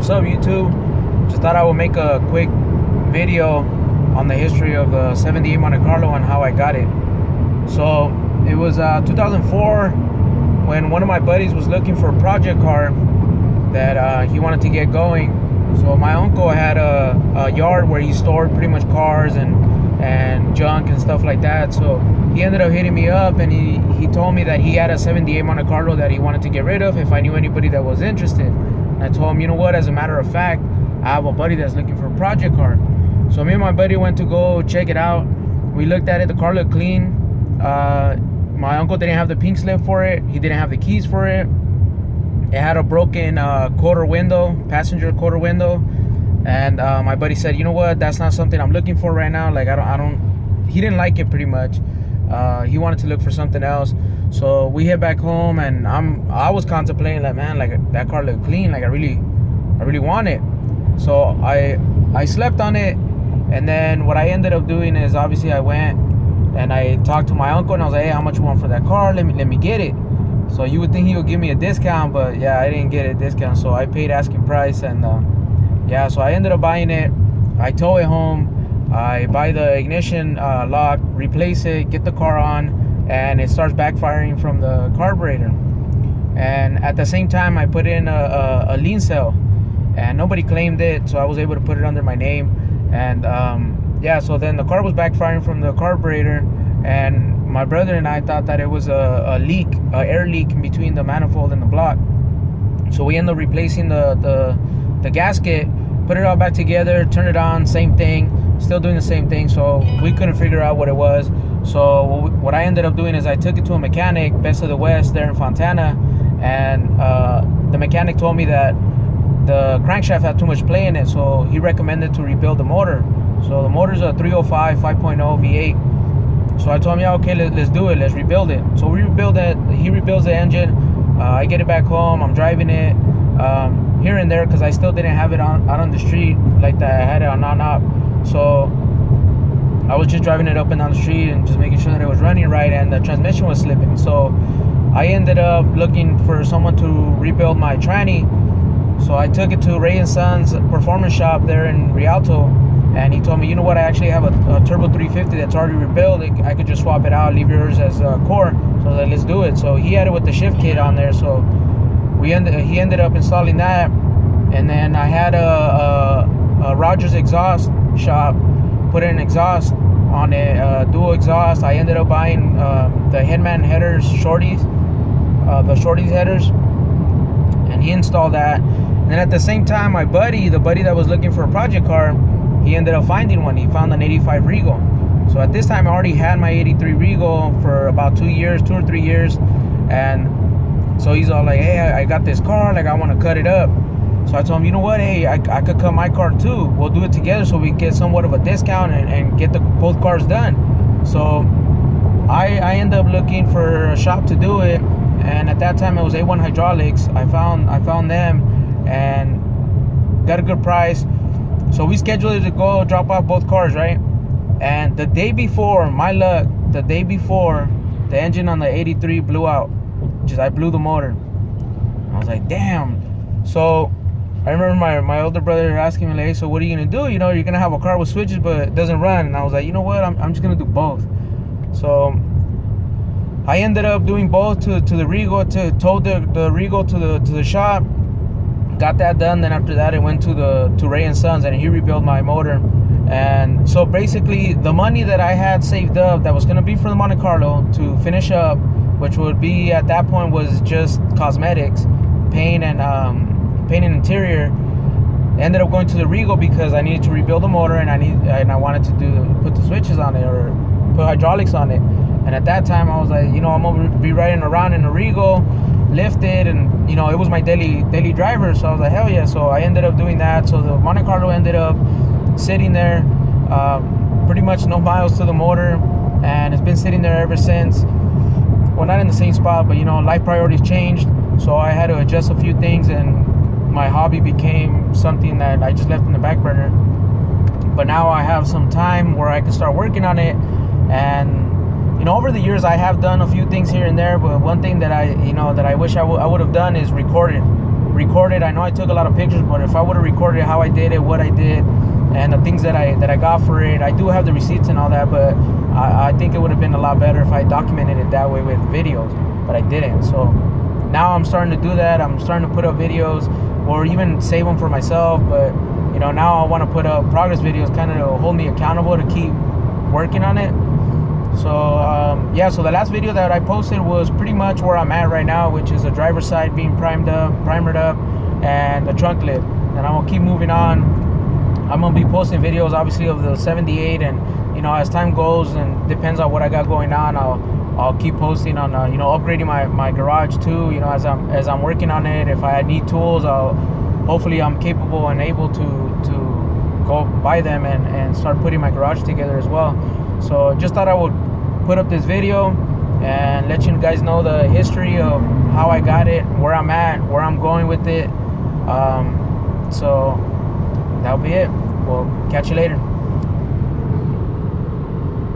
What's up, YouTube? Just thought I would make a quick video on the history of the 78 Monte Carlo and how I got it. So it was 2004 when one of my buddies was looking for a project car that he wanted to get going. So my uncle had a yard where he stored pretty much cars and junk and stuff like that. So he ended up hitting me up, and he told me that he had a 78 Monte Carlo that he wanted to get rid of if I knew anybody that was interested. And I told him, you know what, as a matter of fact, I have a buddy that's looking for a project car. So me and my buddy went to go check it out. We looked at it. The car looked clean. My uncle didn't have the pink slip for it. He didn't have the keys for it. It had a broken quarter window, passenger quarter window. And my buddy said, you know what, that's not something I'm looking for right now. Like, I don't, he didn't like it pretty much. He wanted to look for something else. So we head back home, and I was contemplating, like, man, like, that car looked clean. Like, I really want it. So I slept on it. And then what I ended up doing is, obviously, I went and I talked to my uncle, and I was like, hey, how much you want for that car? Let me get it. So you would think he would give me a discount, but yeah, I didn't get a discount. So I paid asking price, and yeah, so I ended up buying it. I tow it home. I buy the ignition lock, replace it, get the car on, and it starts backfiring from the carburetor. And at the same time, I put in a lien sale, and nobody claimed it, so I was able to put it under my name. And yeah, so then the car was backfiring from the carburetor, and my brother and I thought that it was a leak, an air leak in between the manifold and the block. So we ended up replacing the gasket, put it all back together, turn it on, same thing, still doing the same thing. So we couldn't figure out what it was. So what I ended up doing is I took it to a mechanic, Best of the West, there in Fontana, and the mechanic told me that the crankshaft had too much play in it, so he recommended to rebuild the motor. So the motor's a 305 5.0 V8. So I told him, yeah, okay, let's do it, let's rebuild it. So we rebuild it, he rebuilds the engine, I get it back home, I'm driving it here and there, because I still didn't have it out on the street like that. I had it on op. So I was just driving it up and down the street and just making sure that it was running right, and the transmission was slipping. So I ended up looking for someone to rebuild my tranny. So I took it to Ray & Sons performance shop there in Rialto, and he told me, you know what, I actually have a turbo 350 that's already rebuilt. I could just swap it out, leave yours as a core. So I was like, let's do it. So he had it with the shift kit on there. So he ended up installing that. And then I had a Rogers exhaust shop put in exhaust on it, dual exhaust. I ended up buying the Headman headers, shorties, the shorties headers, and he installed that. And then at the same time, my buddy, the buddy that was looking for a project car, he ended up finding one. He found an 85 Regal. So at this time, I already had my 83 Regal for about 2 or 3 years. And so he's all like, hey, I got this car, like, I want to cut it up. So I told him, you know what, hey, I could cut my car too. We'll do it together so we get somewhat of a discount and get both cars done. So I ended up looking for a shop to do it. And at that time, it was A1 Hydraulics. I found them and got a good price. So we scheduled it to go drop off both cars, right? And the day before, my luck, the day before, the engine on the 83 blew out. I blew the motor. I was like, damn. So I remember my older brother asking me, like, hey, so what are you gonna do? You know, you're gonna have a car with switches, but it doesn't run. And I was like, you know what? I'm just gonna do both. So I ended up doing both to the Regal, towed the Regal to the shop. Got that done. Then after that, I went to Ray & Sons, and he rebuilt my motor. And so basically, the money that I had saved up that was gonna be for the Monte Carlo to finish up, which would be at that point was just cosmetics, paint and interior, ended up going to the Regal because I needed to rebuild the motor, and I wanted to put the switches on it or put hydraulics on it. And at that time, I was like, you know, I'm gonna be riding around in a Regal, lifted, and you know, it was my daily driver. So I was like, hell yeah. So I ended up doing that. So the Monte Carlo ended up sitting there, pretty much no miles to the motor, and it's been sitting there ever since. Well, not in the same spot, but you know, life priorities changed, so I had to adjust a few things, and my hobby became something that I just left in the back burner. But now I have some time where I can start working on it. And you know, over the years I have done a few things here and there, but one thing that I wish I would have done is recorded. recorded, I know I took a lot of pictures, but if I would have recorded how I did it, what I did, and the things that I got for it, I do have the receipts and all that, but I think it would have been a lot better if I documented it that way with videos, but I didn't. So now I'm starting to do that. I'm starting to put up videos or even save them for myself, but you know, now I want to put up progress videos kind of to hold me accountable to keep working on it. So yeah, so the last video that I posted was pretty much where I'm at right now, which is the driver's side being primered up, and the trunk lid. And I'm gonna keep moving on. I'm gonna be posting videos obviously of the 78, and you know, as time goes and depends on what I got going on, I'll keep posting on you know, upgrading my garage too, you know, as I'm working on it. If I need tools, hopefully I'm capable and able to go buy them and start putting my garage together as well. So just thought I would put up this video and let you guys know the history of how I got it, where I'm at, where I'm going with it. So that'll be it. We'll catch you later.